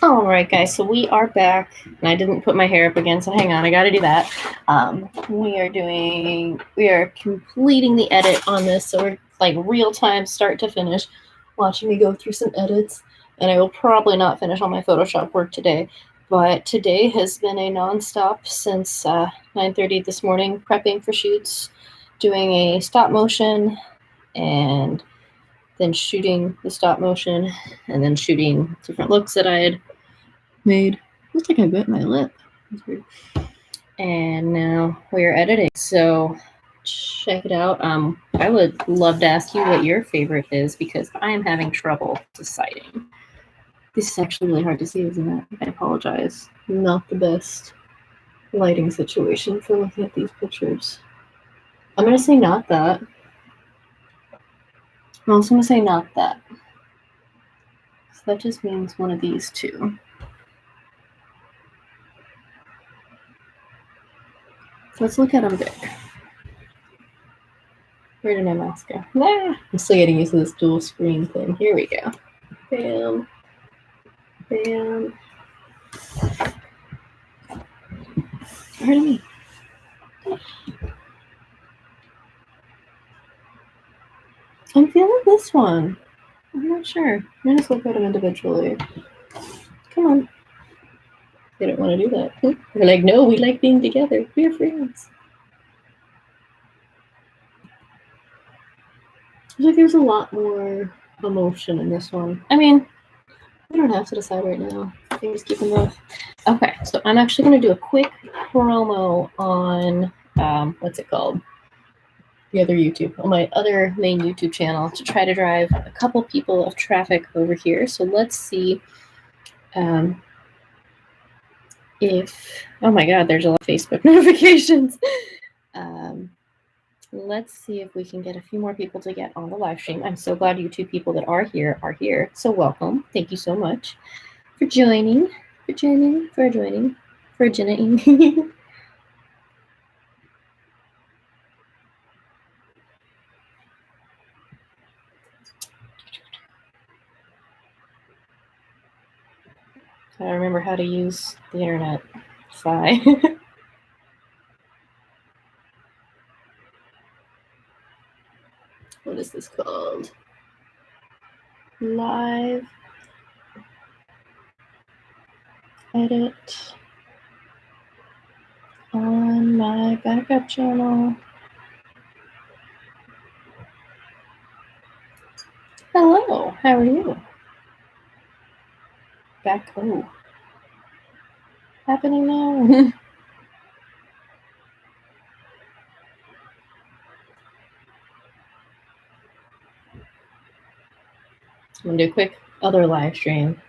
All right, guys, so we are back, and I didn't put my hair up again, so hang on, I gotta do that. We are completing the edit on this, so we're like real time, start to finish, watching me go through some edits, and I will probably not finish all my Photoshop work today, but today has been a nonstop since 9:30 this morning, prepping for shoots, doing a stop motion, and then shooting the stop motion, and then shooting different looks that I had made. Looks like I bit my lip. That's weird. And now we're editing. So check it out. I would love to ask you what your favorite is because I am having trouble deciding. This is actually really hard to see, isn't it? I apologize. Not the best lighting situation for looking at these pictures. I'm gonna say not that. I'm also gonna say not that. So that just means one of these two. Let's look at them big. Where did my mouse go? I'm still getting used to this dual screen thing. Here we go. Bam. Bam. Pardon me. I'm feeling this one. I'm not sure. I'm gonna just look at them individually. Come on. They don't want to do that. They're like, no, we like being together. We're friends. Like there's a lot more emotion in this one. I mean, we don't have to decide right now. I can just keep them both. Okay, so I'm actually going to do a quick promo on, what's it called? The other YouTube, on my other main YouTube channel to try to drive a couple people of traffic over here. So let's see if, oh my God, there's a lot of Facebook notifications. Let's see if we can get a few more people to get on the live stream. I'm so glad you two people that are here. So welcome. Thank you so much for joining. For joining. I remember how to use the internet. Sigh. What is this called? Live edit on my backup channel. Hello, how are you? Back, oh. Happening now. I'm gonna do a quick other live stream.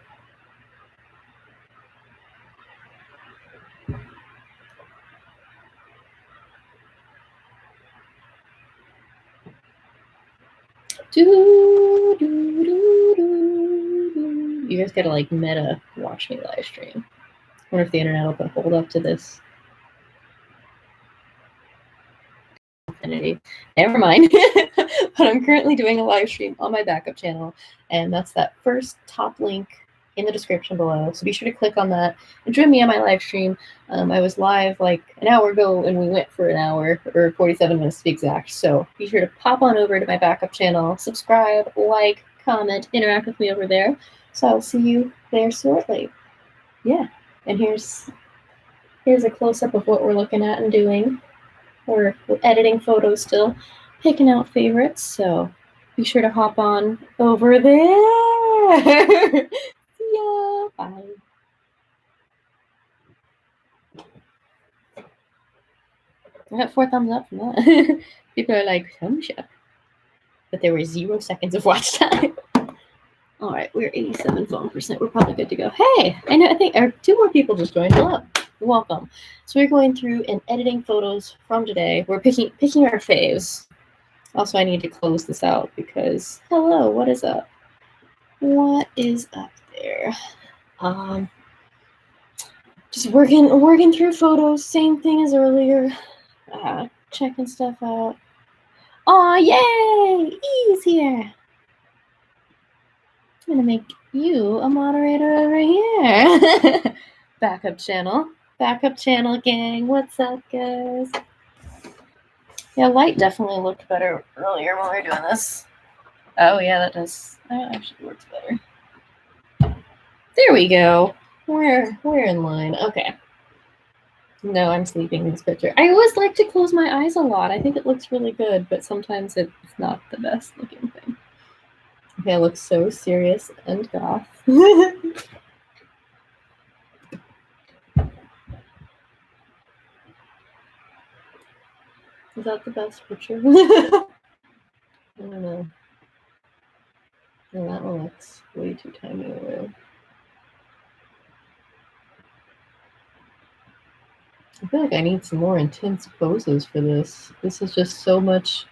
You guys gotta like meta watch me live stream. I wonder if the internet will hold up to this. Infinity. Never mind. But I'm currently doing a live stream on my backup channel, and that's that first top link in the description below. So be sure to click on that and join me on my live stream. I was live like an hour ago, and we went for an hour or 47 minutes to be exact. So be sure to pop on over to my backup channel, subscribe, like, comment, interact with me over there. So I'll see you there shortly. Yeah, and here's a close-up of what we're looking at and doing. We're editing photos still, picking out favorites, so be sure to hop on over there. See ya. Bye. I got 4 thumbs up from that. People are like, thumbs up. But there were 0 seconds of watch time. All right, we're 87%. We're probably good to go. Hey, I think 2 more people just joined. Hello. Welcome. So we're going through and editing photos from today. We're picking our faves. Also, I need to close this out because, hello, what is up? What is up there? Just working through photos. Same thing as earlier. Checking stuff out. Aw, yay! E's here. I'm gonna make you a moderator over here. Backup channel gang. What's up, guys? Yeah, light definitely looked better earlier when we were doing this. Oh yeah, that actually works better. There we go. We're in line. Okay. No, I'm sleeping in this picture. I always like to close my eyes a lot. I think it looks really good, but sometimes it's not the best looking thing. Okay, I look so serious and goth. Is that the best picture? I don't know. No, that one looks way too tiny away. I feel like I need some more intense poses for this. This is just so much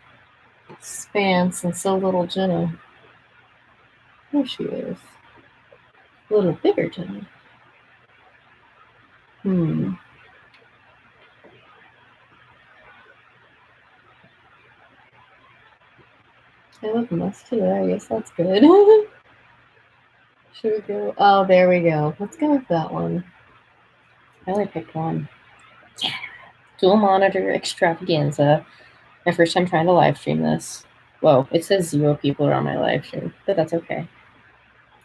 expanse and so little Jenna. There she is. A little bigger Jenna. I look muscular. I guess that's good. Should we go? Oh, there we go. Let's go with that one. I only picked one. Yeah. Dual monitor extravaganza. My first time trying to live stream this. Whoa, it says 0 people are on my live stream, but that's okay.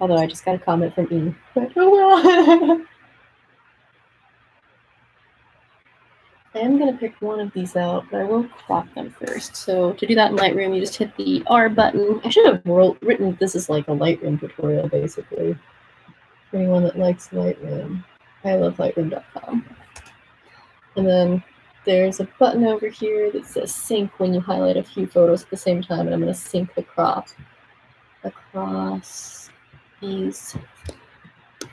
Although I just got a comment from E. But oh well. I am going to pick one of these out, but I will crop them first. So to do that in Lightroom, you just hit the R button. I should have written this is like a Lightroom tutorial, basically. For anyone that likes Lightroom. I love Lightroom.com. And then there's a button over here that says sync when you highlight a few photos at the same time, and I'm going to sync the crop across these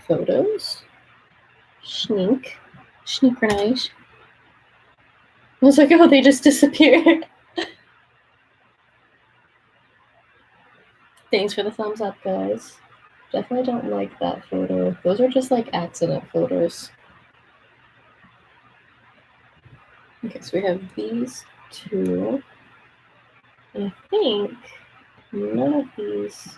photos. Synchronize. I was like, oh, they just disappeared. Thanks for the thumbs up, guys. Definitely don't like that photo. Those are just like accident photos. Okay, so we have these two. And I think none of these.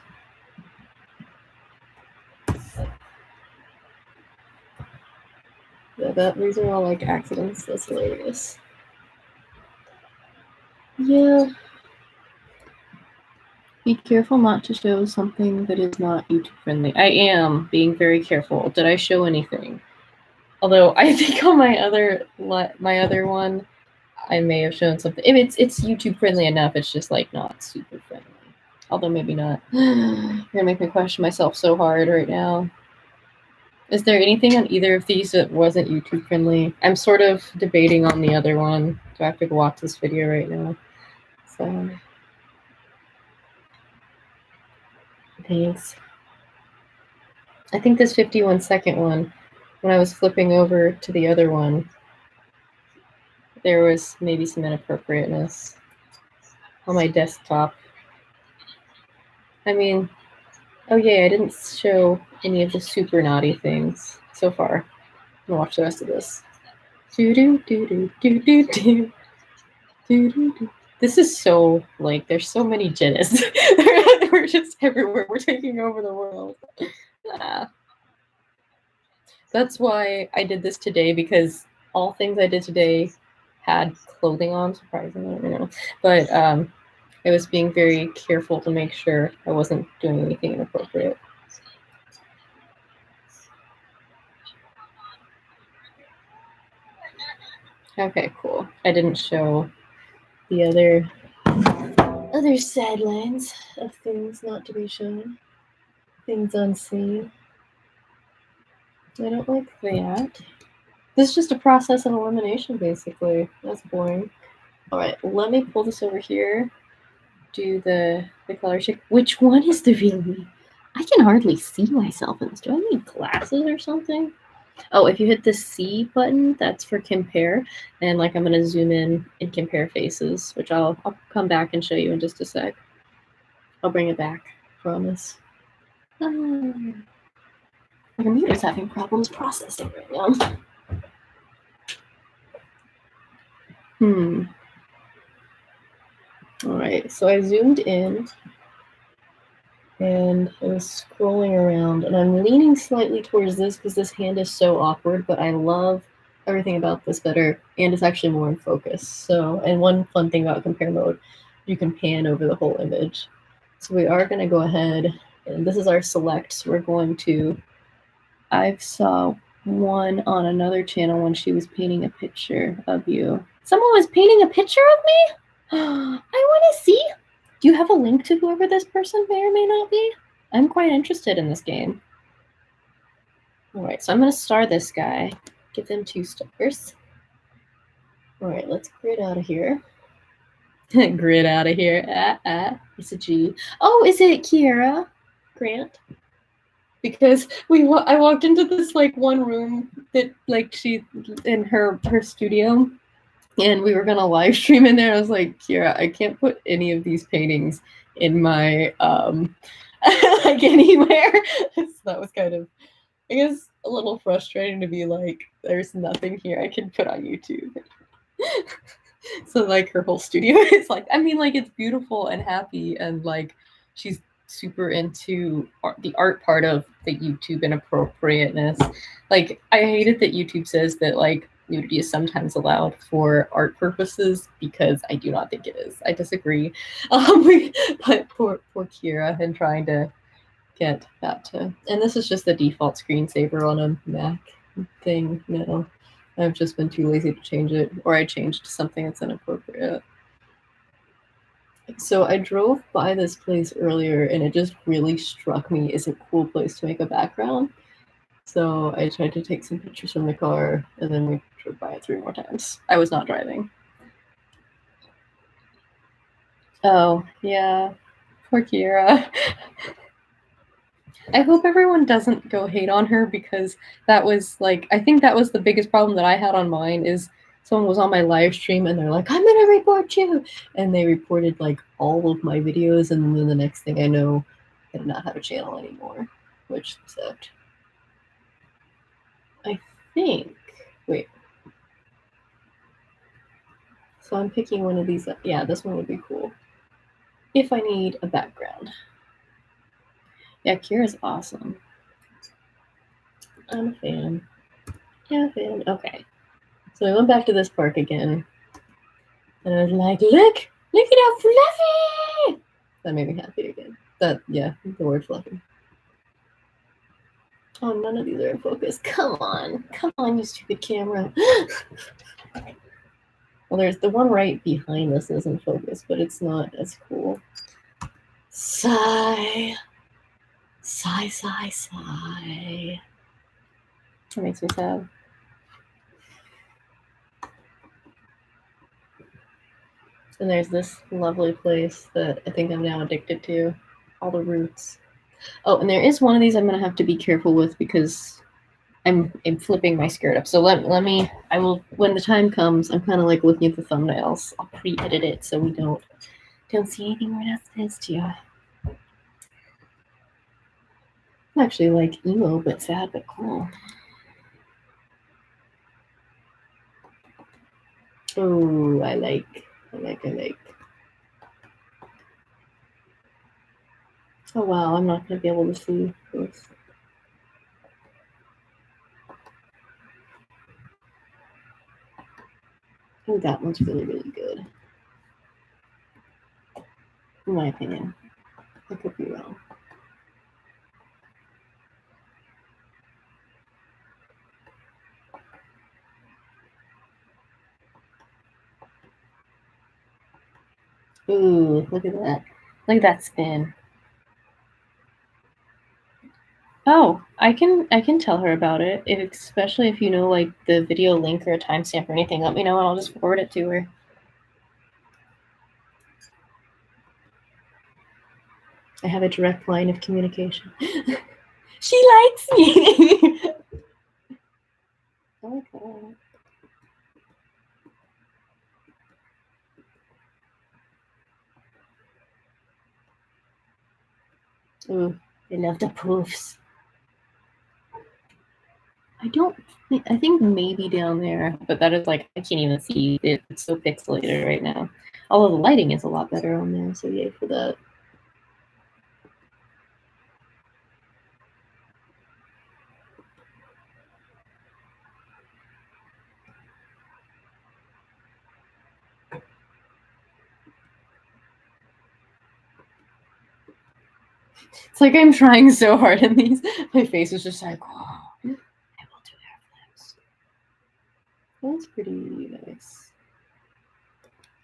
Yeah, these are all like accidents. That's hilarious. Yeah. Be careful not to show something that is not YouTube friendly. I am being very careful. Did I show anything? Although I think on my other one, I may have shown something. It's YouTube friendly enough. It's just like not super friendly. Although maybe not. You're gonna make me question myself so hard right now. Is there anything on either of these that wasn't YouTube friendly? I'm sort of debating on the other one. Do I have to go watch this video right now? So thanks. I think this 51-second one, when I was flipping over to the other one, there was maybe some inappropriateness on my desktop. I mean, oh yeah, I didn't show any of the super naughty things so far. I'm gonna watch the rest of this. This is so, like, there's so many Jennas. We're just everywhere. We're taking over the world. That's why I did this today, because all things I did today had clothing on, surprisingly, you know. But I was being very careful to make sure I wasn't doing anything inappropriate. Okay, cool. I didn't show the other sad lines of things not to be shown, things unseen. I don't like that. This is just a process of elimination, basically. That's boring. All right, let me pull this over here. Do the color check. Which one is the real me? I can hardly see myself in this. Do I need glasses or something? Oh, if you hit the C button, that's for compare. And like I'm gonna zoom in and compare faces, which I'll come back and show you in just a sec. I'll bring it back, promise. My computer's having problems processing right now. All right, so I zoomed in. And I was scrolling around, and I'm leaning slightly towards this because this hand is so awkward, but I love everything about this better, and it's actually more in focus. So, and one fun thing about compare mode, you can pan over the whole image. So we are going to go ahead, and this is our select. So we're going to, I saw one on another channel when she was painting a picture of you. Someone was painting a picture of me? I want to see. Do you have a link to whoever this person may or may not be? I'm quite interested in this game. All right, so I'm going to star this guy. Give them 2 stars. All right, let's grid out of here. Grid out of here. It's a G. Oh, is it Kiera Grant? Because I walked into this like one room that like she in her studio, and we were gonna live stream in there. I was like, Kiera, I can't put any of these paintings in my like anywhere. So that was kind of, I guess, a little frustrating to be like, there's nothing here I can put on YouTube. So like her whole studio is like, I mean, like it's beautiful and happy, and like she's super into the art part of the YouTube inappropriateness. Like I hate it that YouTube says that like nudity is sometimes allowed for art purposes, because I do not think it is. I disagree. But poor Kira and trying to get that to, and this is just the default screensaver on a Mac thing now. I've just been too lazy to change it, or I changed to something that's inappropriate. So I drove by this place earlier, and it just really struck me as a cool place to make a background. So I tried to take some pictures from the car, and then we drove by it 3 more times. I was not driving. Oh, yeah. Poor Kira. I hope everyone doesn't go hate on her, because that was like, I think that was the biggest problem that I had on mine, is someone was on my live stream and they're like, I'm gonna report you, and they reported like all of my videos, and then the next thing I know, I did not have a channel anymore, which sucked. I think, wait, so I'm picking one of these up. Yeah, this one would be cool if I need a background. Yeah, Kira's awesome. I'm a fan. Yeah, fan. Okay. So I went back to this park again, and I was like, look at how fluffy! That made me happy again. That, yeah, the word fluffy. Oh, none of these are in focus. Come on, you stupid camera. Well, there's the one right behind this is in focus, but it's not as cool. Sigh. Sigh, sigh, sigh. That makes me sad. And there's this lovely place that I think I'm now addicted to. All the roots. Oh, and there is one of these I'm gonna have to be careful with, because I'm flipping my skirt up. So let me, I will, when the time comes, I'm kind of like looking at the thumbnails. I'll pre-edit it so we don't see anything we're not supposed to. I'm actually like emo, but sad, but cool. Oh, I like. Oh wow, I'm not gonna be able to see this. Oh, that one's really, really good. In my opinion. I could be wrong. Ooh, look at that. Look at that spin. Oh, I can tell her about it, especially if you know like the video link or a timestamp or anything. Let me know and I'll just forward it to her. I have a direct line of communication. She likes me. Okay. Ooh, I love the poofs. I think maybe down there, but that is like, I can't even see it. It's so pixelated right now. Although the lighting is a lot better on there, so yay for that. It's like I'm trying so hard in these. My face is just like, oh, I will do this. That's pretty nice.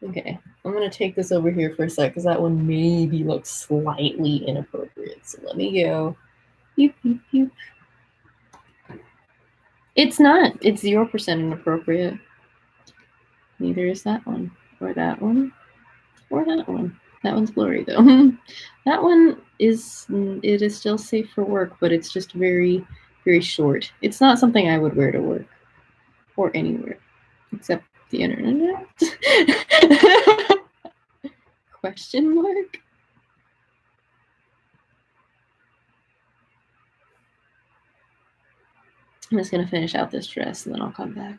Okay, I'm gonna take this over here for a sec because that one maybe looks slightly inappropriate. So let me go. Beep, beep, beep. It's not. It's 0% inappropriate. Neither is that one, or that one, or that one. That one's blurry though. That one is. It is still safe for work, but it's just very, very short. It's not something I would wear to work or anywhere except the internet. Question mark? I'm just gonna finish out this dress and then I'll come back.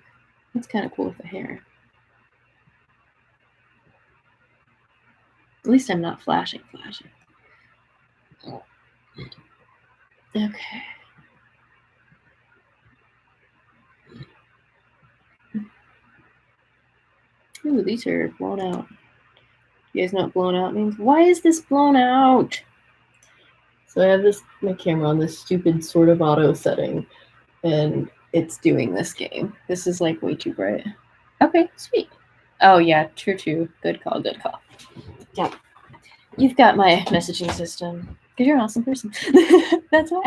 It's kind of cool with the hair. At least I'm not flashing. Okay. Ooh, these are blown out. You guys know what blown out means? Why is this blown out? So I have my camera on this stupid sort of auto setting, and it's doing this game. This is like way too bright. Okay, sweet. Oh yeah, true. Good call. Yeah. You've got my messaging system. Because you're an awesome person. That's why.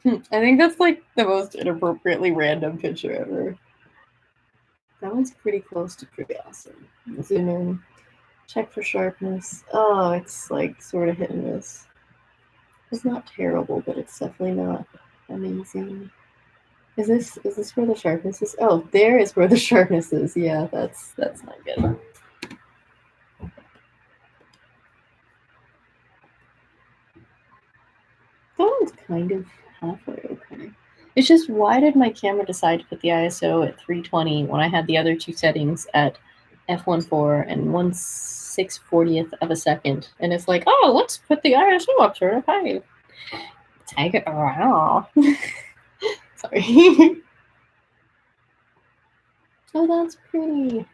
I think that's like the most inappropriately random picture ever. That one's pretty close to pretty awesome. Zoom in. Check for sharpness. Oh, it's like sort of hit and miss. It's not terrible, but it's definitely not amazing. Is this where the sharpness is? Oh, there is where the sharpness is. Yeah, that's not good. That one's kind of halfway okay. It's just, why did my camera decide to put the ISO at 320 when I had the other two settings at f1.4 and 1/640th of a second? And it's like, oh, let's put the ISO up to 5. Take it around. Sorry. Oh, that's pretty.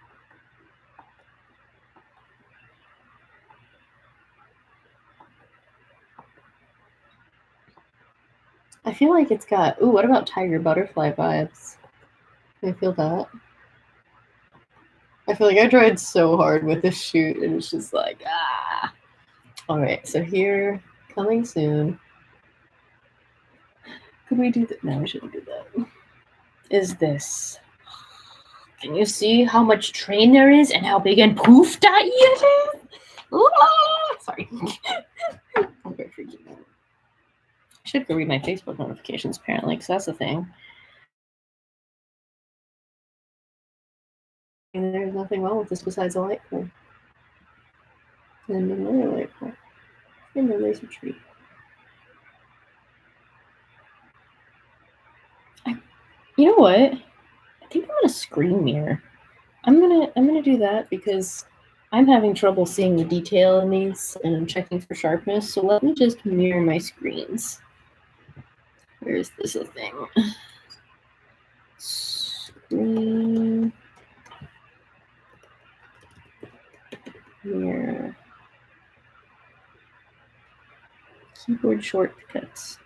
I feel like it's got, ooh, what about tiger butterfly vibes? Can I feel that? I feel like I tried so hard with this shoot and it's just like, ah. All right, so here, coming soon. Could we do that? No, we shouldn't do that. Is this. Can you see how much train there is and how big and poof that is? Sorry. I'm very freaking out. I should go read my Facebook notifications, apparently, because that's the thing. And there's nothing wrong with this besides a light pole. And another light pole. And a laser tree. You know what? I think I want a screen mirror. I'm gonna do that because I'm having trouble seeing the detail in these and I'm checking for sharpness. So let me just mirror my screens. Where is this a thing? Screen mirror. Keyboard shortcuts.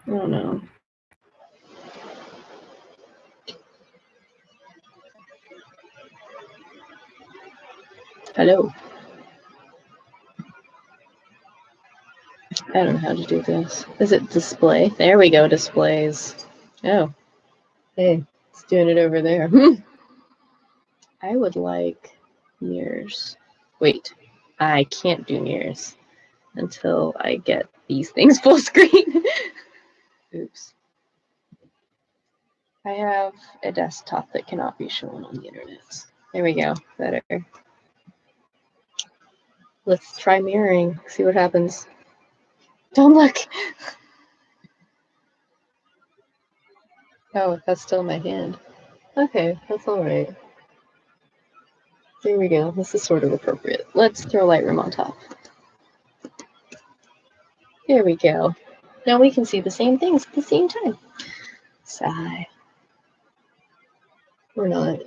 I don't know. Hello. I don't know how to do this. Is it display? There we go, displays. Oh. Hey, it's doing it over there. I would like mirrors. Wait, I can't do mirrors until I get these things full screen. Oops. I have a desktop that cannot be shown on the internet. There we go. Better. Let's try mirroring. See what happens. Don't look. Oh, that's still my hand. Okay, that's all right. There we go. This is sort of appropriate. Let's throw Lightroom on top. There we go. Now we can see the same things at the same time. Sigh. Or not.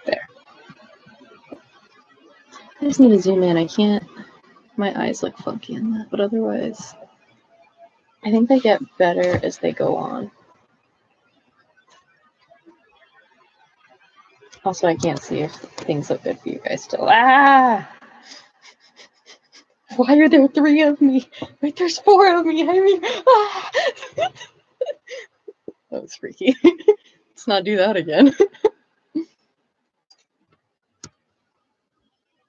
There. I just need to zoom in. I can't. My eyes look funky in that, but otherwise, I think they get better as they go on. Also, I can't see if things look good for you guys still. Ah! Why are there 3 of me? Wait, there's 4 of me. I mean, ah! That was freaky. Let's not do that again.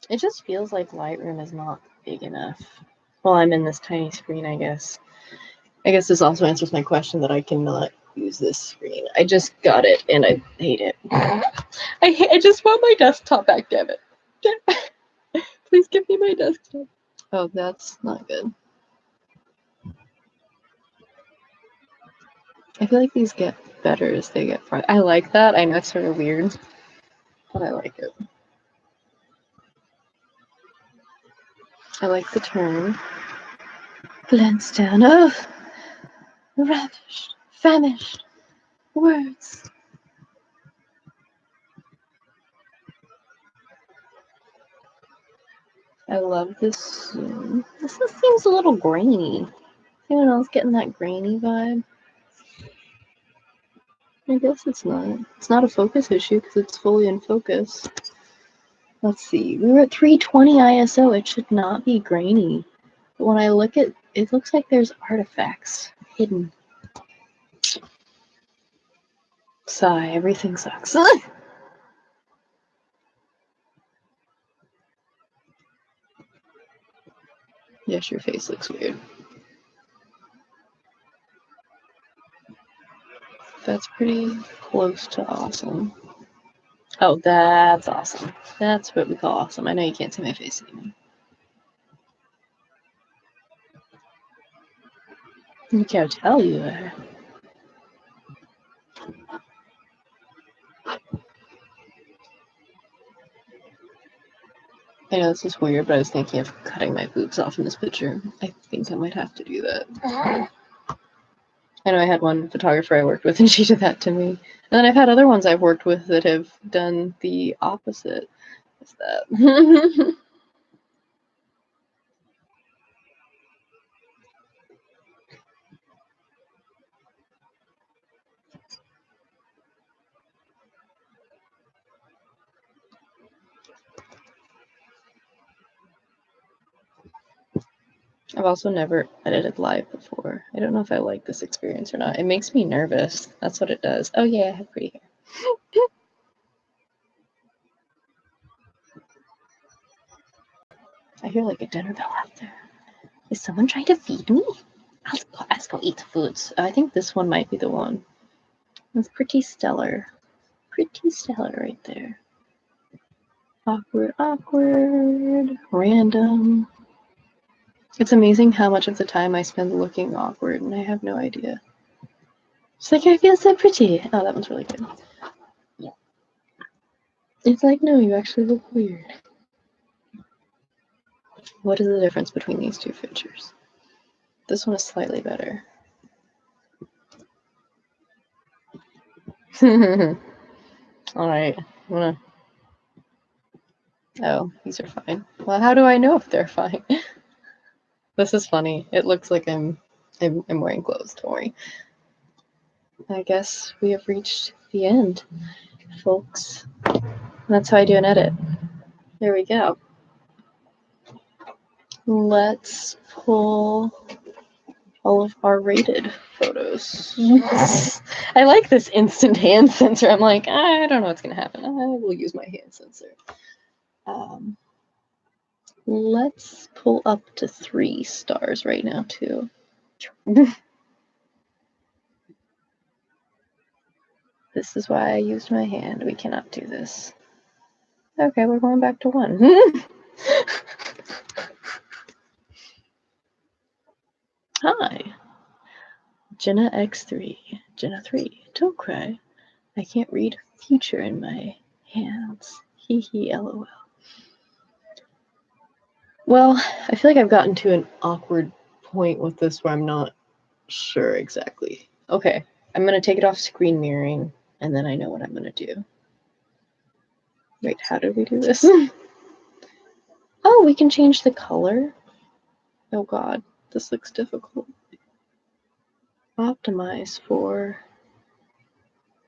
It just feels like Lightroom is not big enough. Well, I'm in this tiny screen, I guess. I guess this also answers my question that I cannot use this screen. I just got it and I hate it. I just want my desktop back, damn it. Please give me my desktop. Oh, that's not good. I feel like these get better as they get farther. I like that. I know it's sort of weird, but I like it. I like the turn. Glance down. Oh, ravished, famished, words. I love this. This seems a little grainy. Anyone else getting that grainy vibe? I guess it's not. It's not a focus issue because it's fully in focus. Let's see. We were at 320 ISO. It should not be grainy. But when I look at it, looks like there's artifacts hidden. Sigh. Everything sucks. Yes, your face looks weird. That's pretty close to awesome. Oh, that's awesome. That's what we call awesome. I know you can't see my face anymore. Look how tall you are. I know this is weird, but I was thinking of cutting my boobs off in this picture. I think I might have to do that. I know I had one photographer I worked with and she did that to me. And then I've had other ones I've worked with that have done the opposite. What's that? I've also never edited live before. I don't know if I like this experience or not. It makes me nervous. That's what it does. Oh yeah, I have pretty hair. I hear like a dinner bell out there. Is someone trying to feed me? Let's go eat the foods. I think this one might be the one. It's pretty stellar. Pretty stellar right there. Awkward, awkward, random. It's amazing how much of the time I spend looking awkward, and I have no idea. It's like, I feel so pretty. Oh, that one's really good. Yeah. It's like, no, you actually look weird. What is the difference between these two pictures? This one is slightly better. All right. Oh, these are fine. Well, how do I know if they're fine? This is funny. It looks like I'm wearing clothes. Don't worry. I guess we have reached the end, folks. That's how I do an edit. There we go. Let's pull all of our rated photos. I like this instant hand sensor. I'm like, I don't know what's going to happen. I will use my hand sensor. Let's pull up to 3 stars right now, too. This is why I used my hand. We cannot do this. Okay, we're going back to 1. Hi. Jenna X3. Jenna 3. Don't cry. I can't read future in my hands. Hee hee lol. Well, I feel like I've gotten to an awkward point with this where I'm not sure exactly. Okay, I'm gonna take it off screen mirroring, and then I know what I'm gonna do. Wait, how did we do this? Oh, we can change the color. Oh god, this looks difficult. Optimize for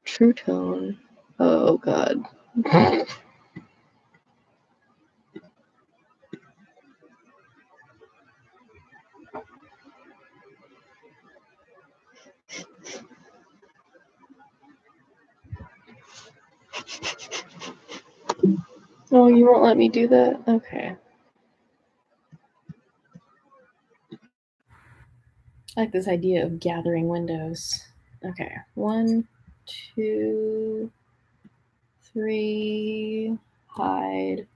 True Tone. Oh god. Oh, you won't let me do that? Okay. I like this idea of gathering windows. Okay, 1, 2, 3, hide.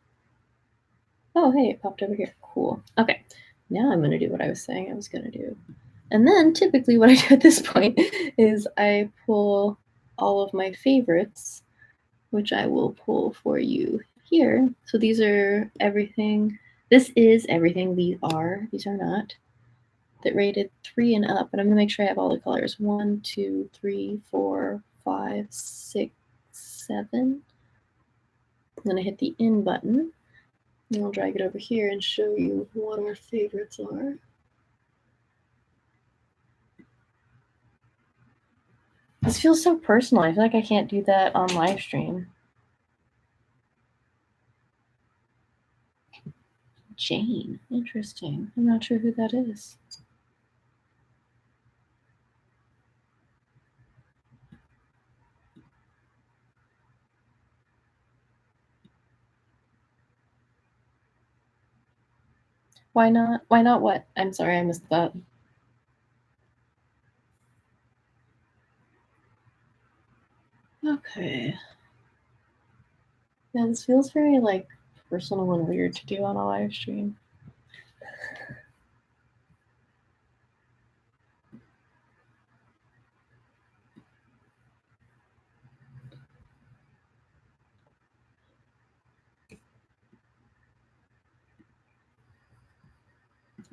Oh, hey, it popped over here. Cool. Okay, now I'm gonna do what I was saying I was gonna do. And then typically what I do at this point is I pull all of my favorites, which I will pull for you here. So these are everything. This is everything. These are not. That rated 3 and up, and I'm gonna make sure I have all the colors. 1, 2, 3, 4, 5, 6, 7. I'm gonna hit the in button, and I'll drag it over here and show you what our favorites are. This feels so personal. I feel like I can't do that on live stream. Jane, interesting. I'm not sure who that is. Why not? Why not what? I'm sorry, I missed that. Okay. Yeah, this feels very like personal and weird to do on a live stream.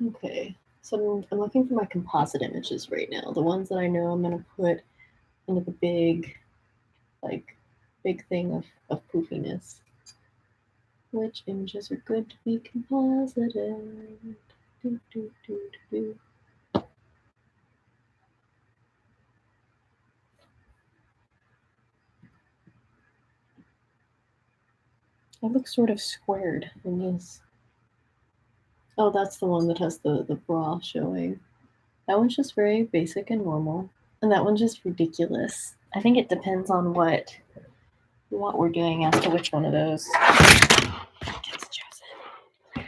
Okay, so I'm looking for my composite images right now. The ones that I know I'm gonna put into the big thing of poofiness. Which images are good to be composited? Do, do, do, do. I look sort of squared in this. Oh, that's the one that has the bra showing. That one's just very basic and normal. And that one's just ridiculous. I think it depends on what we're doing as to which one of those gets chosen.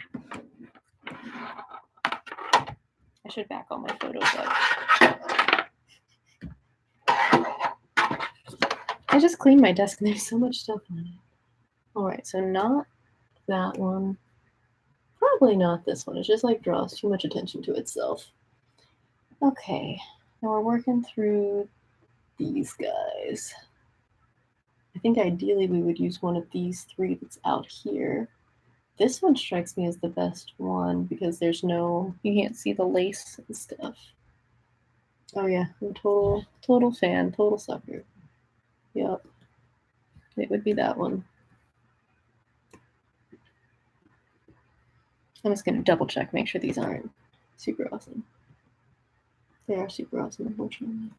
I should back all my photos up. I just cleaned my desk and there's so much stuff on it. Alright, so not that one. Probably not this one. It just like draws too much attention to itself. Okay, now we're working through these guys. I think ideally we would use one of these 3 that's out here. This one strikes me as the best one because there's no, you can't see the lace and stuff. Oh yeah, I'm a total fan, total sucker. Yep, it would be that one. I'm just gonna double check, make sure these aren't super awesome. They are super awesome, unfortunately.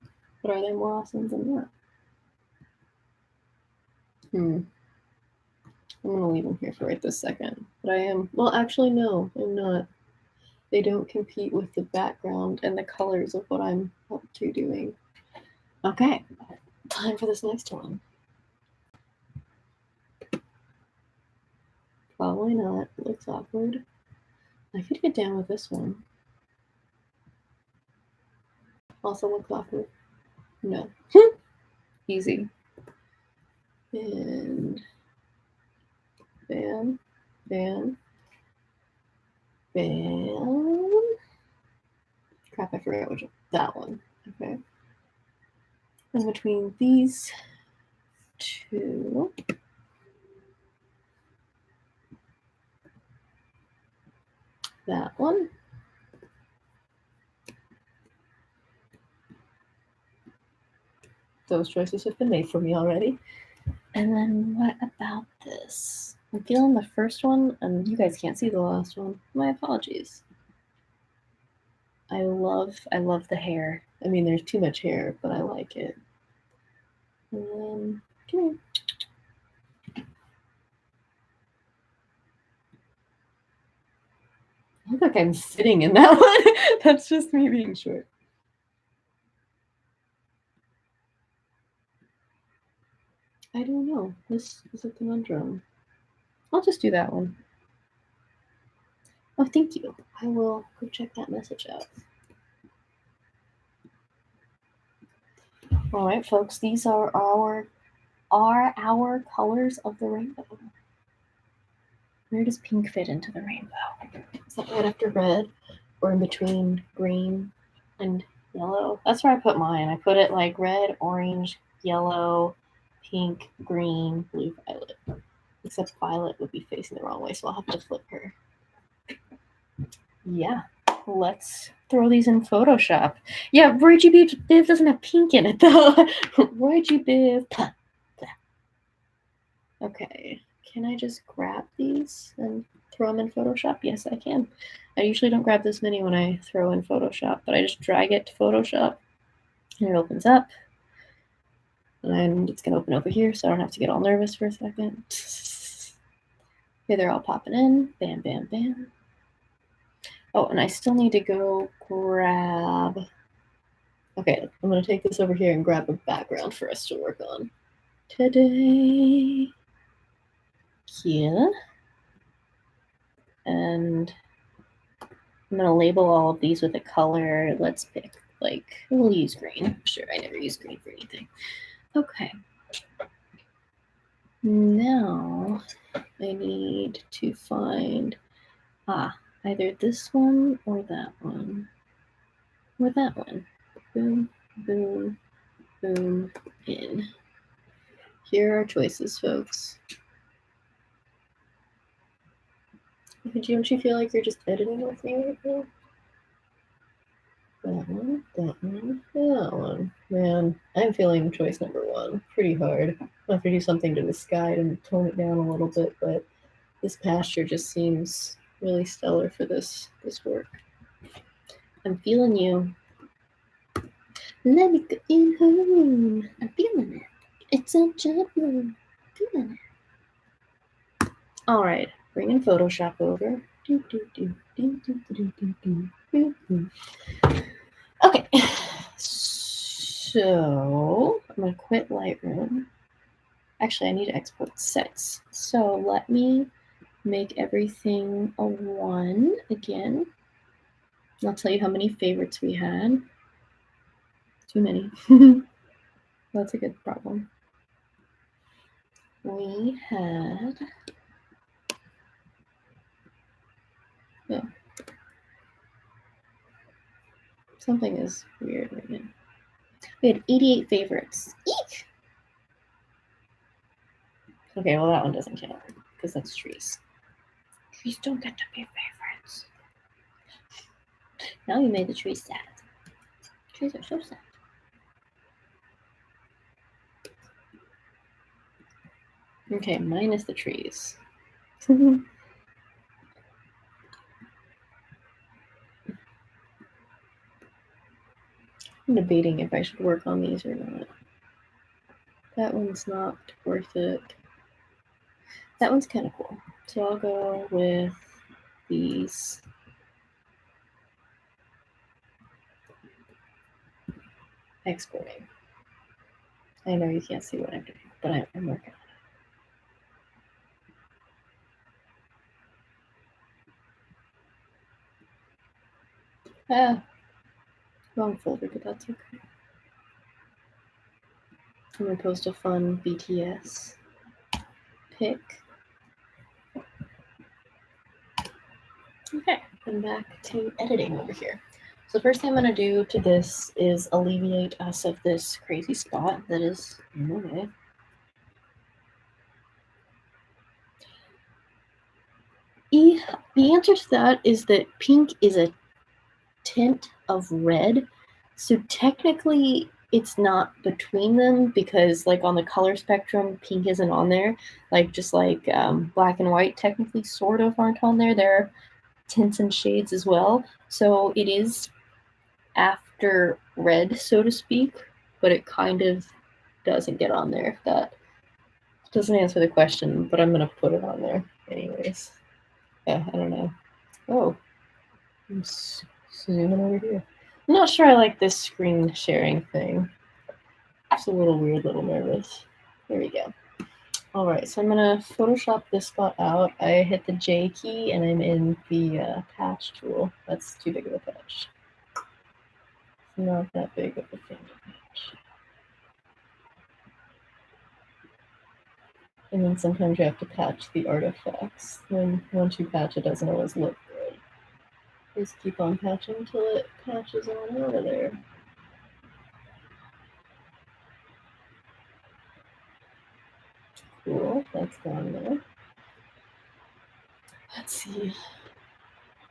But are they more awesome than that? I'm gonna leave them here for right this second. But I am, well, actually, no, I'm not. They don't compete with the background and the colors of what I'm up to doing. Okay, time for this next one. Probably not. It looks awkward. I could get down with this one. Also looks awkward. No. Easy. And bam, bam, bam. Crap, I forgot which one. That one. Okay. And between these 2, that one, those choices have been made for me already. And then what about this? I'm feeling the first one, and you guys can't see the last one. My apologies. I love the hair. I mean, there's too much hair, but I like it. And then, come here. I look like I'm sitting in that one. That's just me being short. I don't know. This is a conundrum. I'll just do that one. Oh, thank you. I will go check that message out. All right, folks. These are our colors of the rainbow. Where does pink fit into the rainbow? Is that right after red, or in between green and yellow? That's where I put mine. I put it like red, orange, yellow, pink, green, blue, violet. Except violet would be facing the wrong way, so I'll have to flip her. Yeah, let's throw these in Photoshop. Yeah, Roy G. Biv doesn't have pink in it, though. Roy G. Biv. Okay, can I just grab these and throw them in Photoshop? Yes, I can. I usually don't grab this many when I throw in Photoshop, but I just drag it to Photoshop, and it opens up. And it's going to open over here, so I don't have to get all nervous for a second. Okay, they're all popping in. Bam, bam, bam. Oh, and I still need to go grab... Okay, I'm going to take this over here and grab a background for us to work on today. Here. And I'm going to label all of these with a color. Let's pick, like, we'll use green. Sure, I never use green for anything. Okay. Now I need to find either this one or that one. Or that one. Boom, boom, boom, in. Here are our choices, folks. Don't you feel like you're just editing with me right now? That one, that one, that one. Man, I'm feeling choice number one pretty hard. I'll have to do something to the sky and tone it down a little bit, but this pasture just seems really stellar for this work. I'm feeling you. Let me go in home. I'm feeling it. It's a job. I'm feeling it. All right, bringing Photoshop over. Okay, so I'm gonna quit Lightroom. Actually, I need to export sets. So let me make everything a 1 again. I'll tell you how many favorites we had. Too many. That's a good problem. We had... Oh. Something is weird right now. We had 88 favorites. Eek! Okay, well, that one doesn't count because that's trees. Trees don't get to be favorites. Now you made the trees sad. Trees are so sad. Okay, minus the trees. I'm debating if I should work on these or not. That one's not worth it. That one's kind of cool. So I'll go with these. Exporting. I know you can't see what I'm doing, but I'm working on it. Wrong folder, but that's okay. I'm gonna post a fun BTS pic. Okay, I'm back to editing over here. So the first thing I'm gonna do to this is alleviate us of this crazy spot that is in the way. The answer to that is that pink is a tint of red. So technically it's not between them because like on the color spectrum, pink isn't on there. Like just like black and white technically sort of aren't on there. There are tints and shades as well. So it is after red, so to speak, but it kind of doesn't get on there. That doesn't answer the question, but I'm gonna put it on there anyways. Yeah, I don't know. Oh, I'm zooming over here. I'm not sure I like this screen sharing thing. It's a little weird, little nervous. There we go. All right, so I'm gonna Photoshop this spot out. I hit the J key and I'm in the patch tool. That's too big of a patch. It's not that big of a thing to patch. And then sometimes you have to patch the artifacts. Then once you patch, it doesn't always look good. Just keep on patching until it patches on out of there. Cool, that's gone there. Let's see.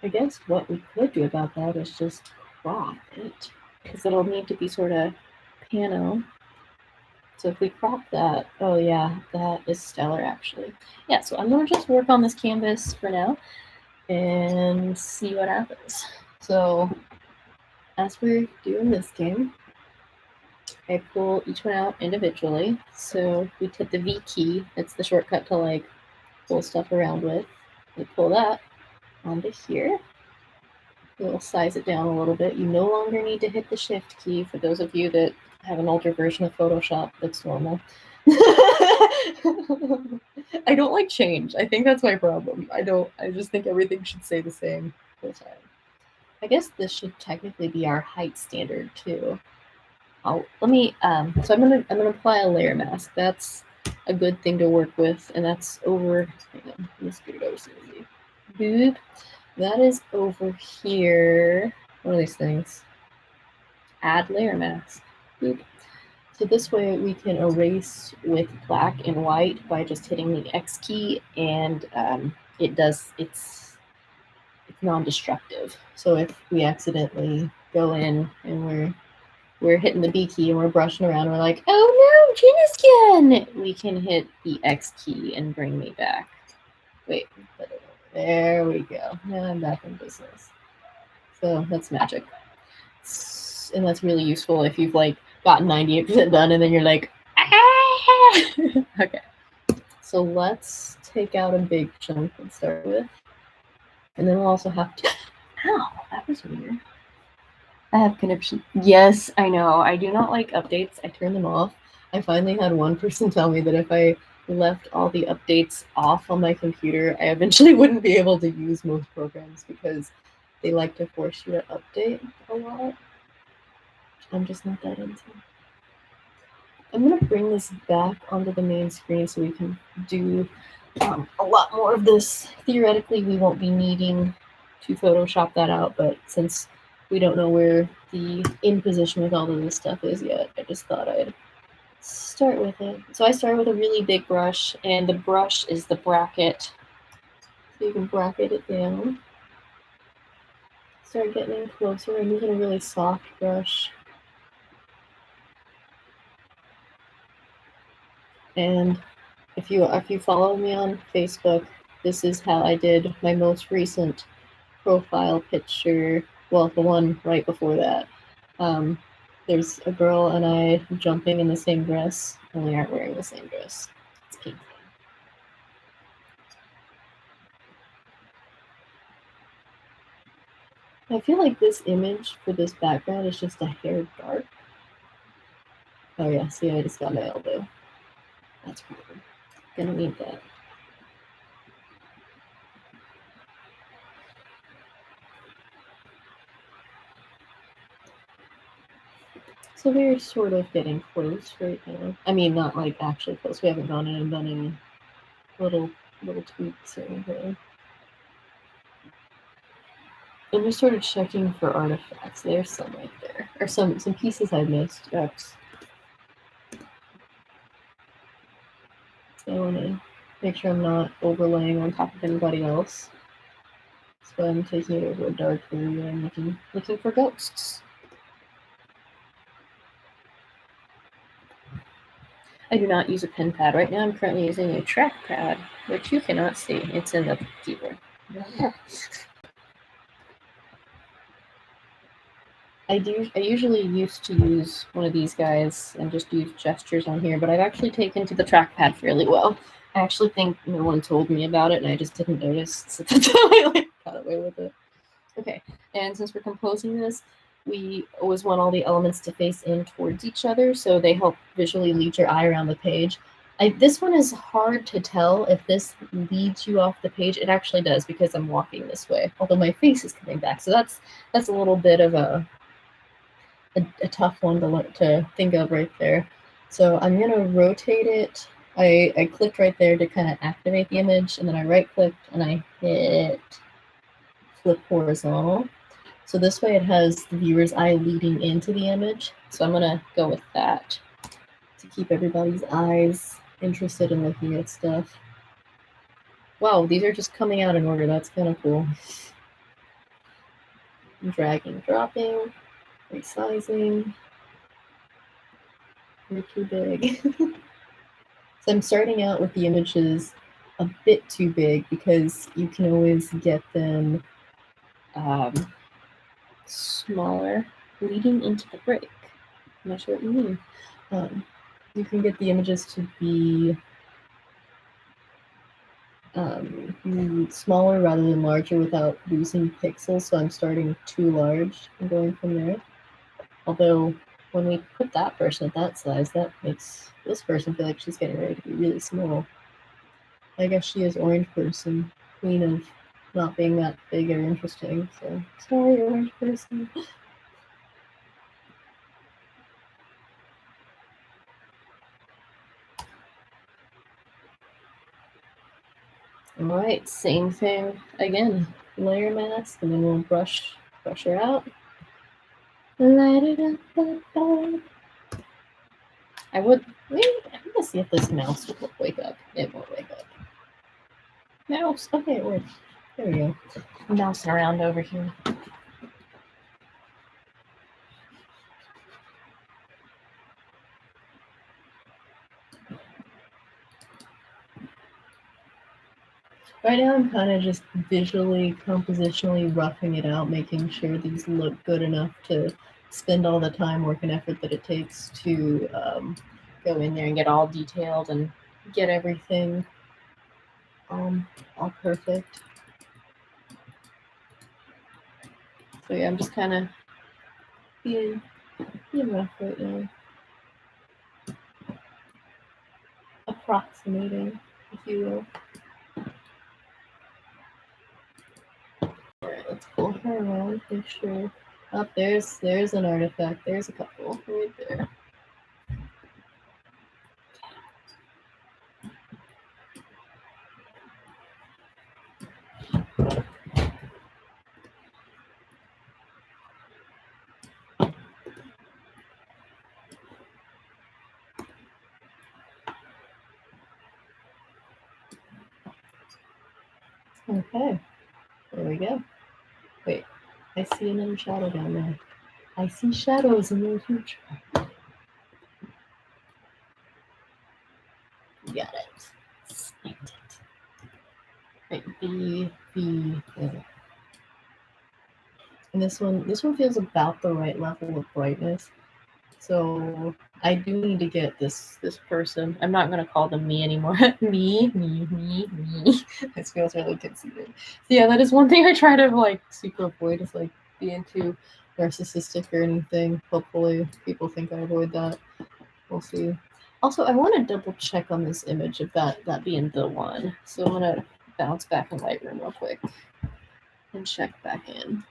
I guess what we could do about that is just crop it, because it'll need to be sort of pano. So if we crop that, oh yeah, that is stellar actually. Yeah, so I'm gonna just work on this canvas for now and see what happens. So as we're doing this game, I pull each one out individually. So we hit the V key, it's the shortcut to like pull stuff around with. We pull that onto here. We'll size it down a little bit. You no longer need to hit the shift key. For those of you that have an older version of Photoshop, that's normal. I don't like change. I think that's my problem. I just think everything should stay the same the whole time. I guess this should technically be our height standard too. So I'm gonna apply a layer mask. That's a good thing to work with, and that's over. Hang on, let me scoot it over so easy. Boop. That is over here. What are these things? Add layer mask. Boop. So this way we can erase with black and white by just hitting the X key, and it's non-destructive. So if we accidentally go in and we're hitting the B key and we're brushing around, we're like, oh no, Gin skin! We can hit the X key and bring me back. Wait, there we go. Now I'm back in business. So that's magic. And that's really useful if you've like gotten 98% done and then you're like, ah! Okay. So let's take out a big chunk and start with. And then we'll also have to, ow, that was weird. I have connection. Yes, I know. I do not like updates. I turn them off. I finally had one person tell me that if I left all the updates off on my computer, I eventually wouldn't be able to use most programs because they like to force you to update a lot. I'm just not that into. I'm going to bring this back onto the main screen so we can do a lot more of this. Theoretically, we won't be needing to Photoshop that out, but since we don't know where the in position with all of this stuff is yet, I just thought I'd start with it. So I start with a really big brush, and the brush is the bracket. So you can bracket it down. Start getting in closer. I'm using a really soft brush. And if you follow me on Facebook, this is how I did my most recent profile picture. Well, the one right before that. There's a girl and I jumping in the same dress, and we aren't wearing the same dress. It's pink. I feel like this image for this background is just a hair dark. Oh yeah, see, I just got my elbow. That's probably gonna need that. So we're sort of getting close right now. I mean, not like actually close. We haven't gone in and done any little tweaks or anything. I'm just sort of checking for artifacts. There's some right there, or some pieces I missed. Oops. I want to make sure I'm not overlaying on top of anybody else. So I'm taking it over a dark area and looking for ghosts. I do not use a pen pad. Right now I'm currently using a trackpad, which you cannot see. It's in the keyboard. I usually used to use one of these guys and just use gestures on here, but I've actually taken to the trackpad fairly well. I actually think no one told me about it and I just didn't notice, so that's how I got away with it. Okay, and since we're composing this, we always want all the elements to face in towards each other, so they help visually lead your eye around the page. This one is hard to tell if this leads you off the page. It actually does because I'm walking this way, although my face is coming back. So that's a little bit of a tough one to think of right there. So I'm going to rotate it. I clicked right there to kind of activate the image, and then I right clicked and I hit flip horizontal. So this way it has the viewer's eye leading into the image. So I'm going to go with that to keep everybody's eyes interested in looking at stuff. Wow, these are just coming out in order. That's kind of cool. Dragging, dropping, resizing. They're too big. So I'm starting out with the images a bit too big because you can always get them smaller leading into the break. I'm not sure what you mean. You can get the images to be smaller rather than larger without losing pixels, so I'm starting too large and going from there. Although when we put that person at that size, that makes this person feel like she's getting ready to be really small. I guess she is orange person, queen of not being that big or interesting, so sorry, orange person. Alright, same thing again. Layer mask, and then we'll brush her out. Light it up. I'm gonna see if this mouse will wake up. It won't wake up. Mouse, okay, it works. There we go. I'm bouncing around over here. Right now I'm kind of just visually, compositionally roughing it out, making sure these look good enough to spend all the time, work, and effort that it takes to go in there and get all detailed and get everything all perfect. So yeah, I'm just kind of being rough right now. Approximating, if you will. Alright, let's pull her around, make sure. Up there's an artifact. There's a couple right there. Okay, there we go. Wait, I see another shadow down there. I see shadows in the future. Got it. Sniped it. Right, and this one feels about the right level of brightness. So I do need to get this person. I'm not gonna call them me anymore. me. This feels really conceited. So yeah, that is one thing I try to like super avoid is like being too narcissistic or anything. Hopefully people think I avoid that. We'll see. Also, I want to double check on this image of that being the one. So I'm gonna bounce back in Lightroom real quick and check back in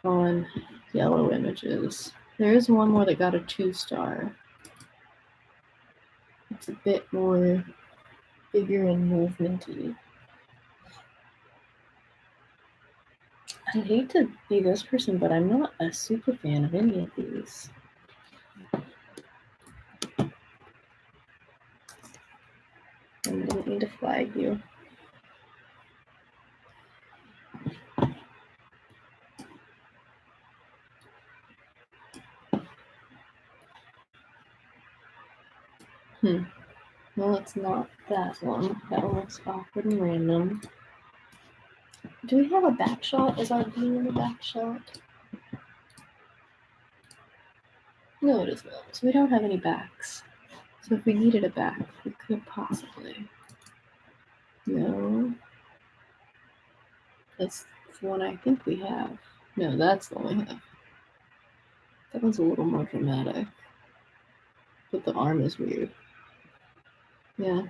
on yellow images. There is one more that got a 2-star. It's a bit more bigger and movementy. I hate to be this person, but I'm not a super fan of any of these. I didn't mean to flag you. Well, it's not that one. That one looks awkward and random. Do we have a back shot? Is our blue in the back shot? No, it is not. So we don't have any backs. So if we needed a back, we could possibly. No. That's the one I think we have. No, that's the one we have. That one's a little more dramatic. But the arm is weird. Yeah.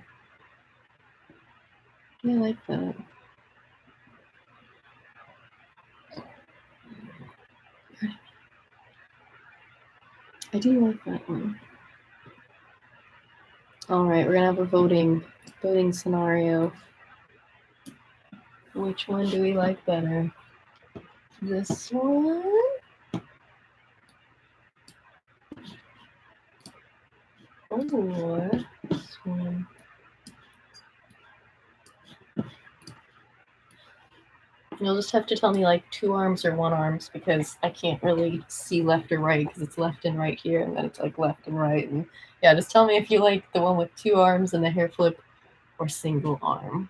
Yeah, I like that. I do like that one. All right, we're gonna have a voting scenario. Which one do we like better? This one? Or this one? You'll just have to tell me like 2 arms or 1 arms because I can't really see left or right because it's left and right here and then it's like left and right. And yeah, just tell me if you like the one with 2 arms and the hair flip or single arm.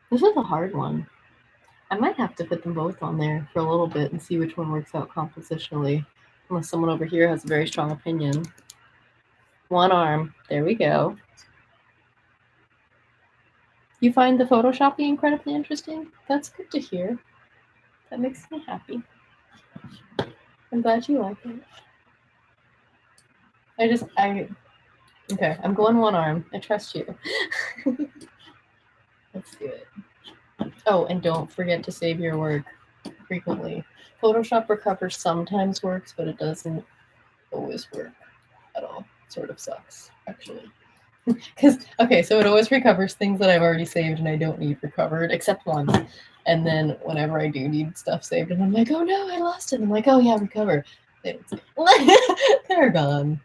This is a hard one. I might have to put them both on there for a little bit and see which one works out compositionally. Unless someone over here has a very strong opinion. 1 arm. There we go. You find the photoshopping incredibly interesting? That's good to hear. That makes me happy. I'm glad you like it. Okay, I'm going 1 arm. I trust you. Let's do it. Oh, and don't forget to save your work frequently. Photoshop Recover sometimes works, but it doesn't always work at all. It sort of sucks, actually. Okay, so it always recovers things that I've already saved and I don't need recovered, except once. And then whenever I do need stuff saved, and I'm like, oh no, I lost it. I'm like, oh yeah, recover. They don't save. They're gone.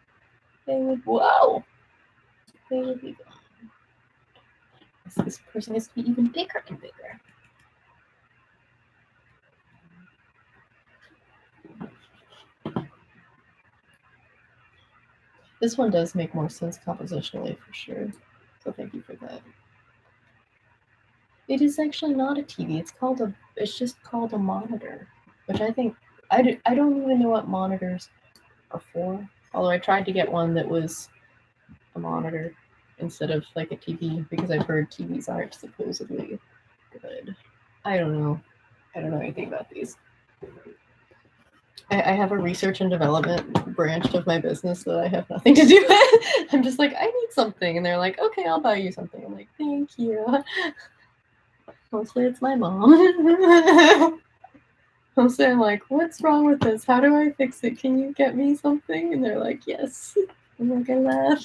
They would be gone. This person has to be even bigger and bigger. This one does make more sense compositionally for sure. So thank you for that. It is actually not a TV. It's just called a monitor, which I think I don't even know what monitors are for. Although I tried to get one that was a monitor instead of like a TV because I've heard TVs aren't supposedly good. I don't know. I don't know anything about these. I have a research and development branch of my business that I have nothing to do with. I'm just like, I need something. And they're like, okay, I'll buy you something. I'm like, thank you. Mostly it's my mom. Mostly I'm like, what's wrong with this? How do I fix it? Can you get me something? And they're like, yes. I'm like, I laugh.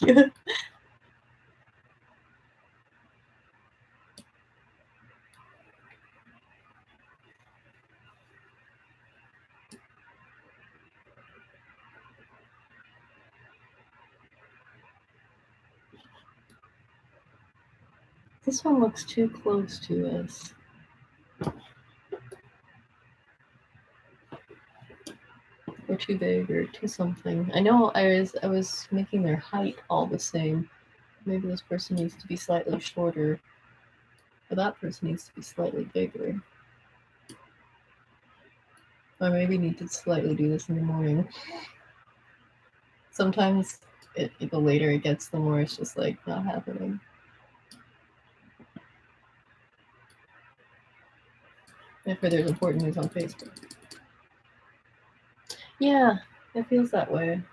This one looks too close to us. Or too big or too something. I know I was making their height all the same. Maybe this person needs to be slightly shorter. Or that person needs to be slightly bigger. Or maybe need to slightly do this in the morning. Sometimes the later it gets, the more it's just like not happening. If there's important news on Facebook. Yeah, it feels that way.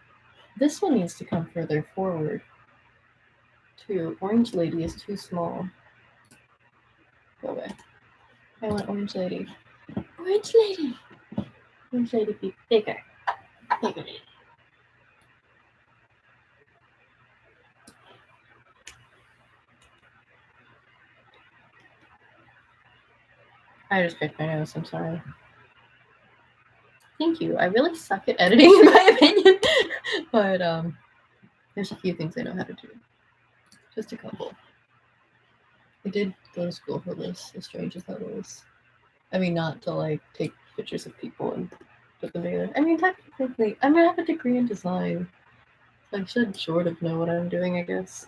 This one needs to come further forward. Too. Orange Lady is too small. Go away. I want Orange Lady. Orange Lady! Orange Lady be bigger. Bigger. I just picked my nose, I'm sorry. Thank you. I really suck at editing, in my opinion. But there's a few things I know how to do. Just a couple. I did go to school for this, as strange as that is. I mean, not to like take pictures of people and put them together. I mean, technically, I mean, I have a degree in design. I should sort of know what I'm doing, I guess.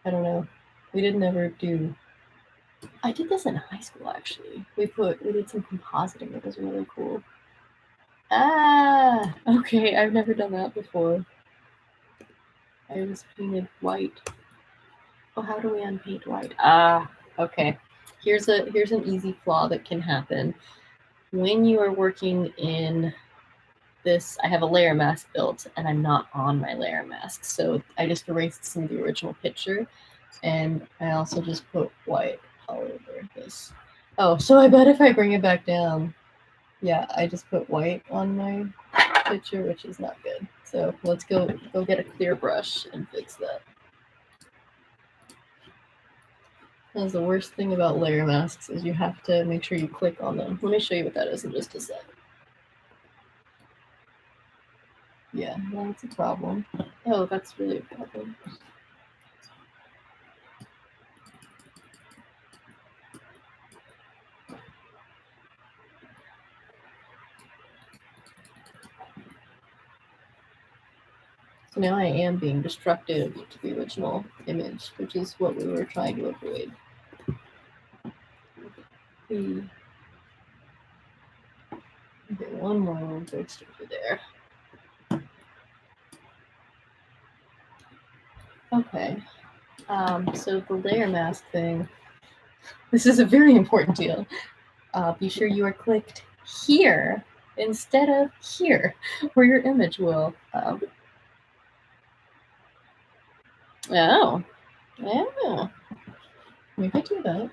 I don't know. We didn't ever do. I did this in high school, actually. We did some compositing. It was really cool. Ah, okay. I've never done that before. I was painted white. Oh, how do we unpaint white? Ah, okay. Here's an easy flaw that can happen when you are working in this. I have a layer mask built, and I'm not on my layer mask, so I just erased some of the original picture, and I also just put white all over this. Oh, so I bet if I bring it back down, yeah, I just put white on my picture, which is not good. So let's go get a clear brush and fix that. That's the worst thing about layer masks is you have to make sure you click on them. Let me show you what that is in just a sec. Yeah, that's a problem. Oh, that's really a problem. So now I am being destructive to the original image, which is what we were trying to avoid. Okay, one more fixed over there. Okay, so the layer mask thing, this is a very important deal. Be sure you are clicked here instead of here, where your image will. Oh, yeah, we could do that.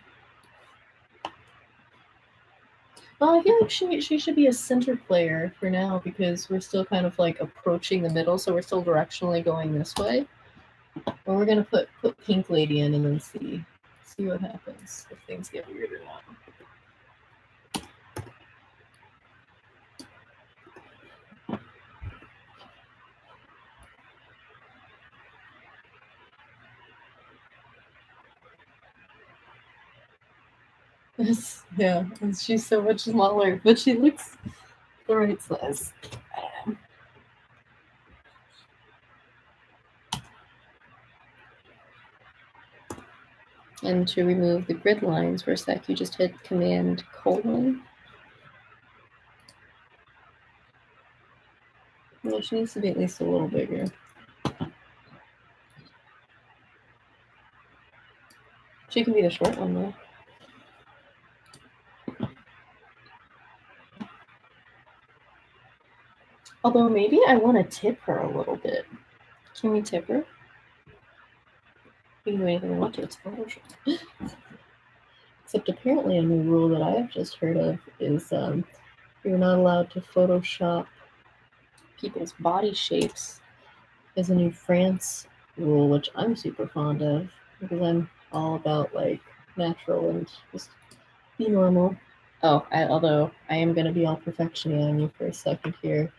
Well, I feel like she should be a center player for now because we're still kind of like approaching the middle, so we're still directionally going this way. But we're gonna put Pink Lady in and then see what happens if things get weird or not. Yeah, she's so much smaller, but she looks the right size. And to remove the grid lines for a sec, you just hit Command colon. Well, she needs to be at least a little bigger. She can be the short one though. Although maybe I want to tip her a little bit. Can we tip her? We can do anything we want to. It's Photoshop. Except apparently a new rule that I have just heard of is you're not allowed to Photoshop people's body shapes. There's a new France rule, which I'm super fond of because I'm all about like natural and just be normal. Oh, although I am going to be all perfection on you for a second here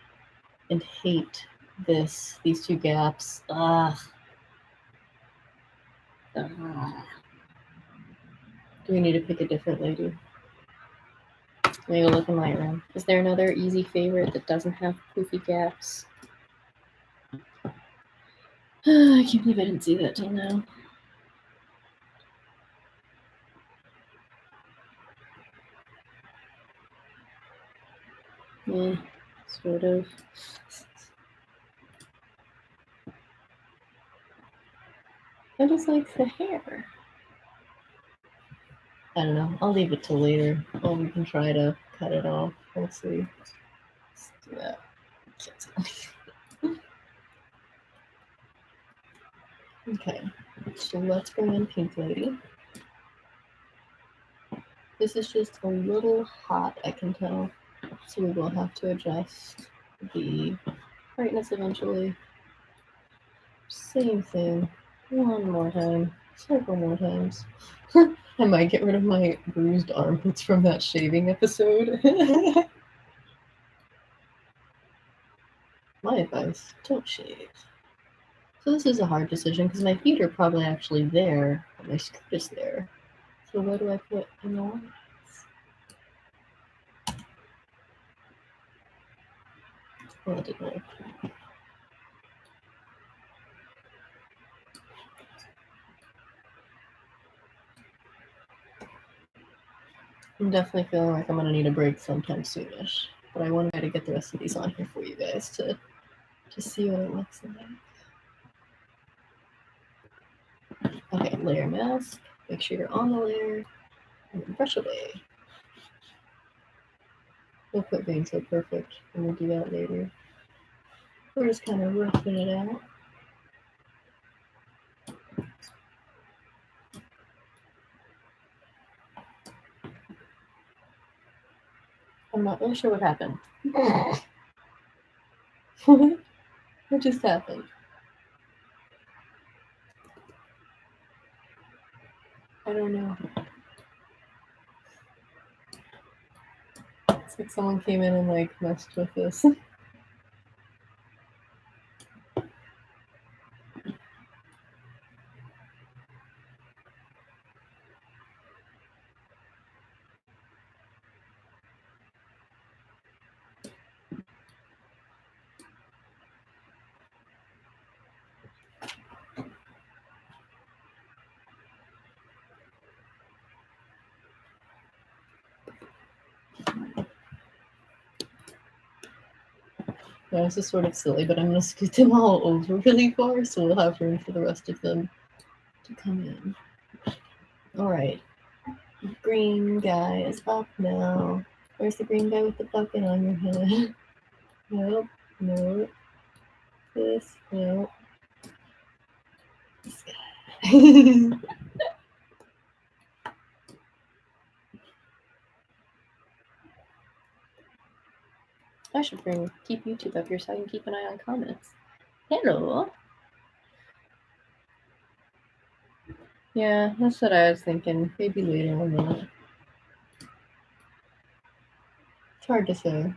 and hate these two gaps. Ugh. Ugh. Do we need to pick a different lady? Let me go look in Lightroom. Is there another easy favorite that doesn't have poofy gaps? I can't believe I didn't see that till now. Yeah, sort of. I just like the hair. I don't know. I'll leave it till later. Or we can try to cut it off. We'll see. Let's do that. Okay, so let's bring in Pink Lady. This is just a little hot, I can tell. So we will have to adjust the brightness eventually. Same thing. One more time. Several more times. I might get rid of my bruised armpits from that shaving episode. My advice, don't shave. So this is a hard decision because my feet are probably actually there, but my skirt is there. So where do I put in the lines? Well, that didn't work. I'm definitely feeling like I'm gonna need a break sometime soonish. But I wanted to get the rest of these on here for you guys to see what it looks like. Okay, layer mask. Make sure you're on the layer. And then brush away. We'll put being so perfect and we'll do that later. We're just kind of roughing it out. I'm not really sure what happened. What just happened? I don't know. It's like someone came in and like messed with this. No, this is sort of silly, but I'm going to scoot them all over really far so we'll have room for the rest of them to come in. All right. Green guy is up now. Where's the green guy with the bucket on your head? Nope. Nope. This. Nope. This guy. I should keep YouTube up here so I can keep an eye on comments. Hello. Yeah, that's what I was thinking. Maybe later on that. It's hard to say.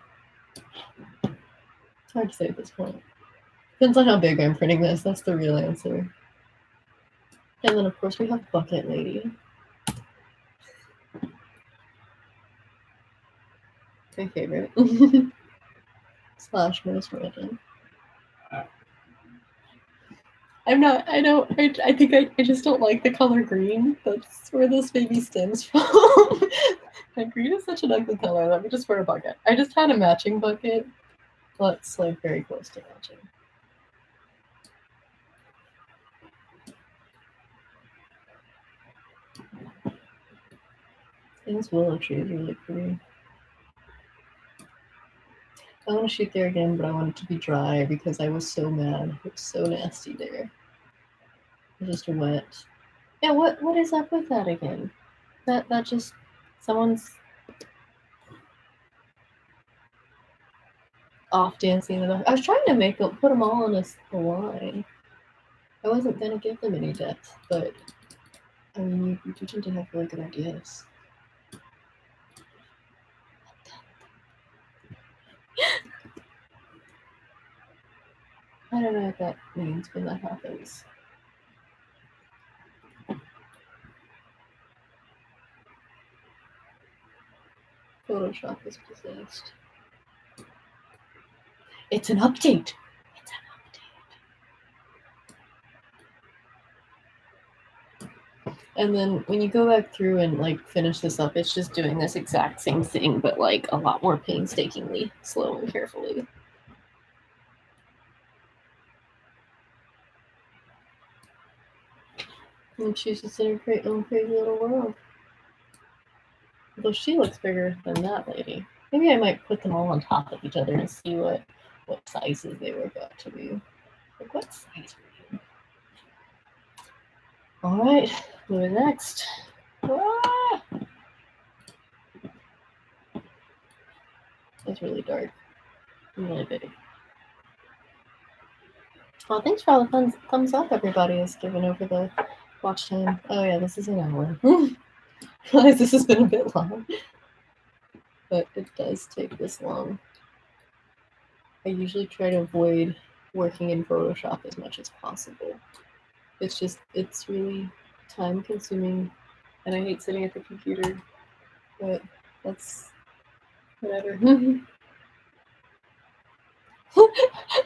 It's hard to say at this point. Depends on how big I'm printing this. That's the real answer. And then, of course, we have Bucket Lady. My favorite. Slash most random. I think I just don't like the color green. That's where this baby stems from. And green is such an ugly color. Let me just wear a bucket. I just had a matching bucket. That's like very close to matching. And this willow tree is really pretty. I want to shoot there again, but I want it to be dry because I was so mad. It was so nasty there. Just wet. Yeah, what is up with that again? That just someone's off dancing. I was trying to put them all on a line. I wasn't gonna give them any depth, but I mean, you tend to have really good ideas. I don't know what that means when that happens. Photoshop is possessed. It's an update. It's an update. And then when you go back through and like finish this up, it's just doing this exact same thing, but like a lot more painstakingly, slow and carefully. And she's just in her own crazy little world. Though she looks bigger than that lady. Maybe I might put them all on top of each other and see what sizes they work out to be. Like, what size are you? All right, moving next. Ah! It's really dark. Really big. Well, thanks for all the thumbs up everybody has given over the watch time. Oh yeah, this is an hour. Realize this has been a bit long. But it does take this long. I usually try to avoid working in Photoshop as much as possible. It's really time consuming and I hate sitting at the computer, but that's whatever.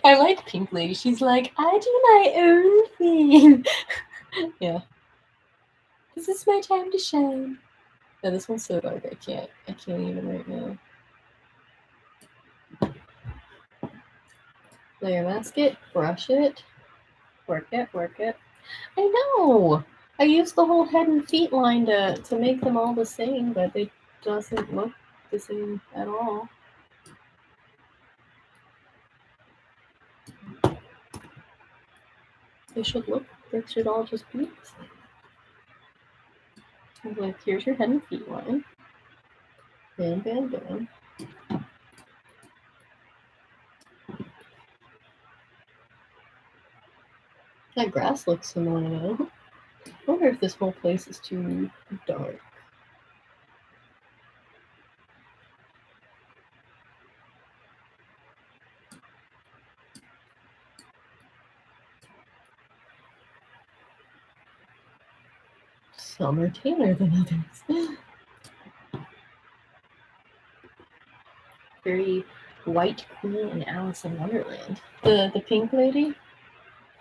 I like Pink Lady. She's like, I do my own thing. Yeah. This is my time to shine. Yeah, this one's so dark I can't even right now. Layer mask it, brush it, work it. I know! I used the whole head and feet line to make them all the same, but it doesn't look the same at all. They should all just be the same. Like, here's your head and feet line. Bam, bam, bam. That grass looks similar now. I wonder if this whole place is too dark. Some are tanner than others. Very White Queen and Alice in Wonderland. The pink lady?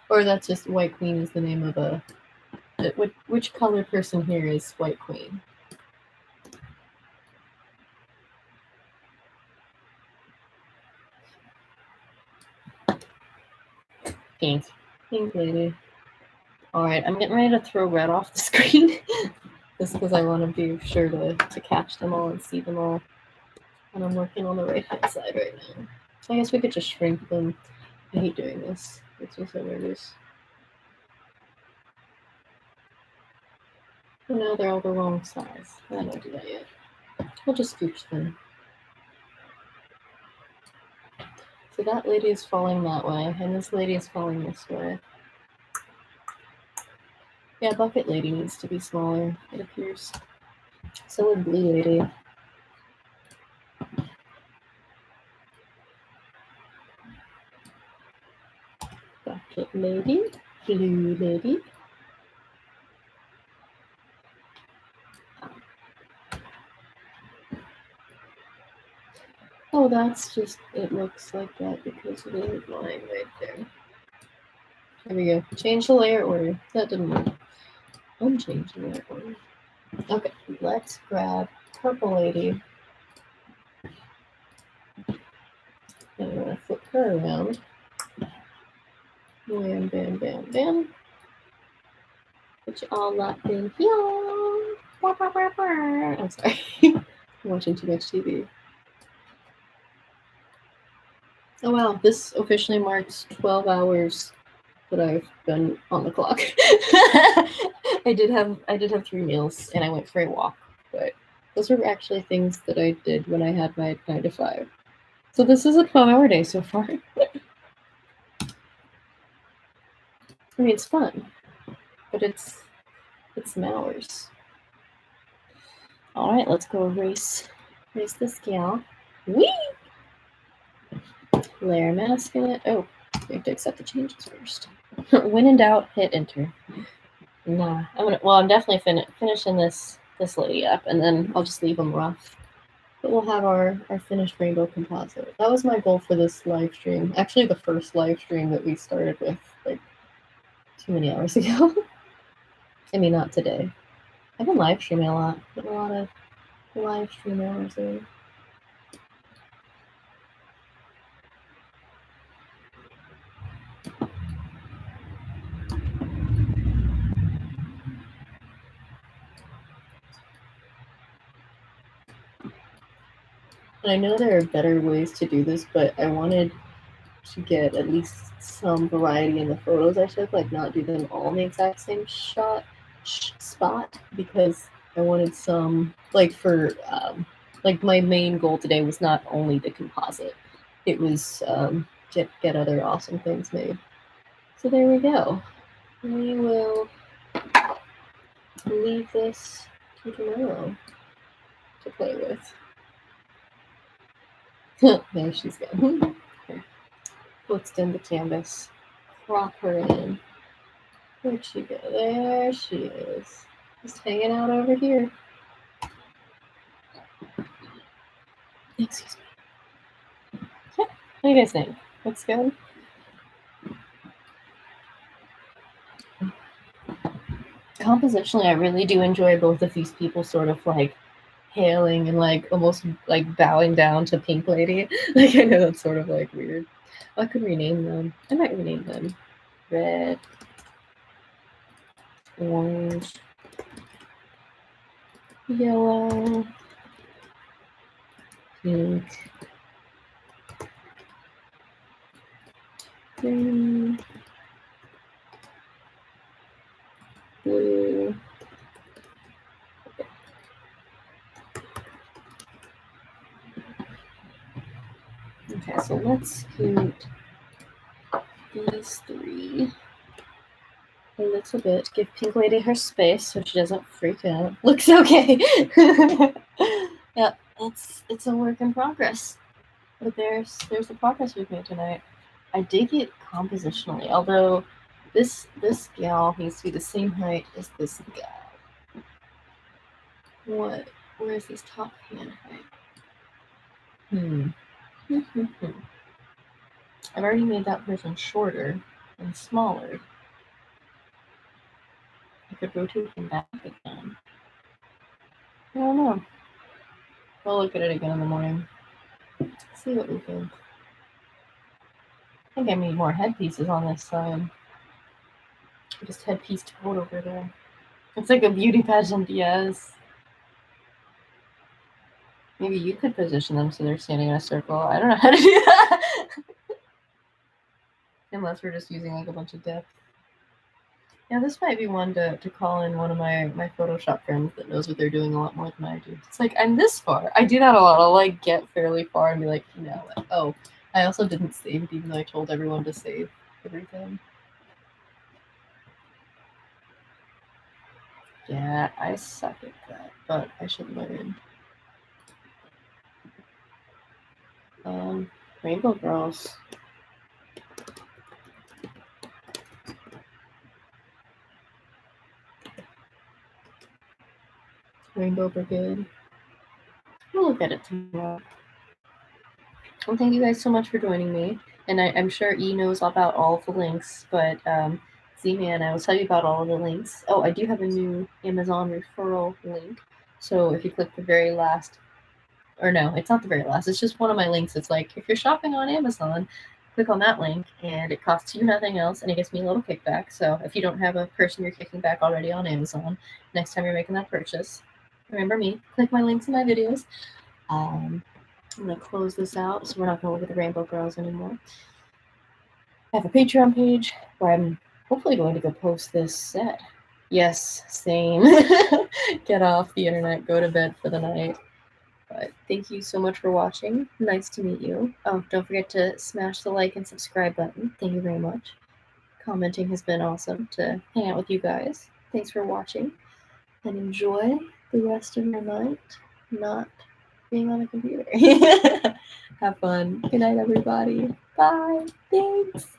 Or that's just White Queen is the name of a... Which color person here is White Queen? Pink. Pink lady. Alright, I'm getting ready to throw red off the screen. Just because I want to be sure to catch them all and see them all. And I'm working on the right hand side right now. So I guess we could just shrink them. I hate doing this. It's just so nervous. Oh no, they're all the wrong size. I don't do that yet. We'll just scooch them. So that lady is falling that way, and this lady is falling this way. Yeah, bucket lady needs to be smaller, it appears. So would blue lady. Bucket lady, blue lady. Oh, that's just, it looks like that because of the line right there. There we go. Change the layer order. That didn't work. Unchanged the layer order. Okay, let's grab purple lady. And I'm gonna flip her around. Bam, bam, bam, bam. Put you all locked in here. I'm sorry. I'm watching too much TV. Oh wow, this officially marks 12 hours that I've been on the clock. I did have 3 meals and I went for a walk, but those were actually things that I did when I had my 9 to 5. So this is a 12-hour day so far. I mean, it's fun, but it's some hours. All right, let's go race this gal. Whee! Layer mask in it. Oh, we have to accept the changes first. When in doubt, hit enter. Nah, I'm definitely finishing this lady up, and then I'll just leave them rough. But we'll have our finished rainbow composite. That was my goal for this live stream. Actually, the first live stream that we started with, like, too many hours ago. I mean, not today. I've been live streaming a lot. Putting a lot of live stream hours in. And I know there are better ways to do this, but I wanted to get at least some variety in the photos I took, like not do them all in the exact same spot, because I wanted some, like for, like my main goal today was not only the composite, it was get other awesome things made. So there we go. We will leave this to tomorrow to play with. There she's gone. We'll extend the canvas. Crop her in. Where'd she go? There she is. Just hanging out over here. Excuse me. What do you guys think? Looks good? Compositionally, I really do enjoy both of these people sort of like hailing and like almost like bowing down to Pink Lady. Like I know that's sort of like weird. I could rename them. I might rename them red, orange, yellow, pink, green, blue. Okay, so let's scoot these three a little bit. Give Pink Lady her space so she doesn't freak out. Looks okay. Yeah, it's a work in progress. But there's the progress we've made tonight. I dig it compositionally, although this gal needs to be the same height as this gal. What? Where is this top hand height? I've already made that person shorter and smaller. I could rotate him back again. I don't know. We'll look at it again in the morning. See what we think. I think I need more headpieces on this side. Just headpiece out over there. It's like a beauty pageant, yes. Maybe you could position them so they're standing in a circle. I don't know how to do that. Unless we're just using like a bunch of depth. Yeah, this might be one to call in one of my Photoshop friends that knows what they're doing a lot more than I do. It's like, I'm this far. I do that a lot. I'll like get fairly far and be like, oh, I also didn't save it even though I told everyone to save everything. Yeah, I suck at that, but I should learn. Rainbow Girls. Rainbow Brigade. We'll look at it tomorrow. Well, thank you guys so much for joining me. And I'm sure E knows about all of the links, but Z-Man, I will tell you about all of the links. Oh, I do have a new Amazon referral link. So if you click the very last, or no, it's not the very last, it's just one of my links. It's like, if you're shopping on Amazon, click on that link and it costs you nothing else and it gets me a little kickback. So if you don't have a person you're kicking back already on Amazon, next time you're making that purchase, remember me, click my links in my videos. I'm going to close this out, so we're not going to look at the Rainbow Girls anymore. I have a Patreon page where I'm hopefully going to go post this set. Yes, same. Get off the internet, go to bed for the night. But thank you so much for watching. Nice to meet you. Oh, don't forget to smash the like and subscribe button. Thank you very much. Commenting has been awesome to hang out with you guys. Thanks for watching, and enjoy the rest of your night. Not being on a computer. Have fun. Good night, everybody. Bye. Thanks.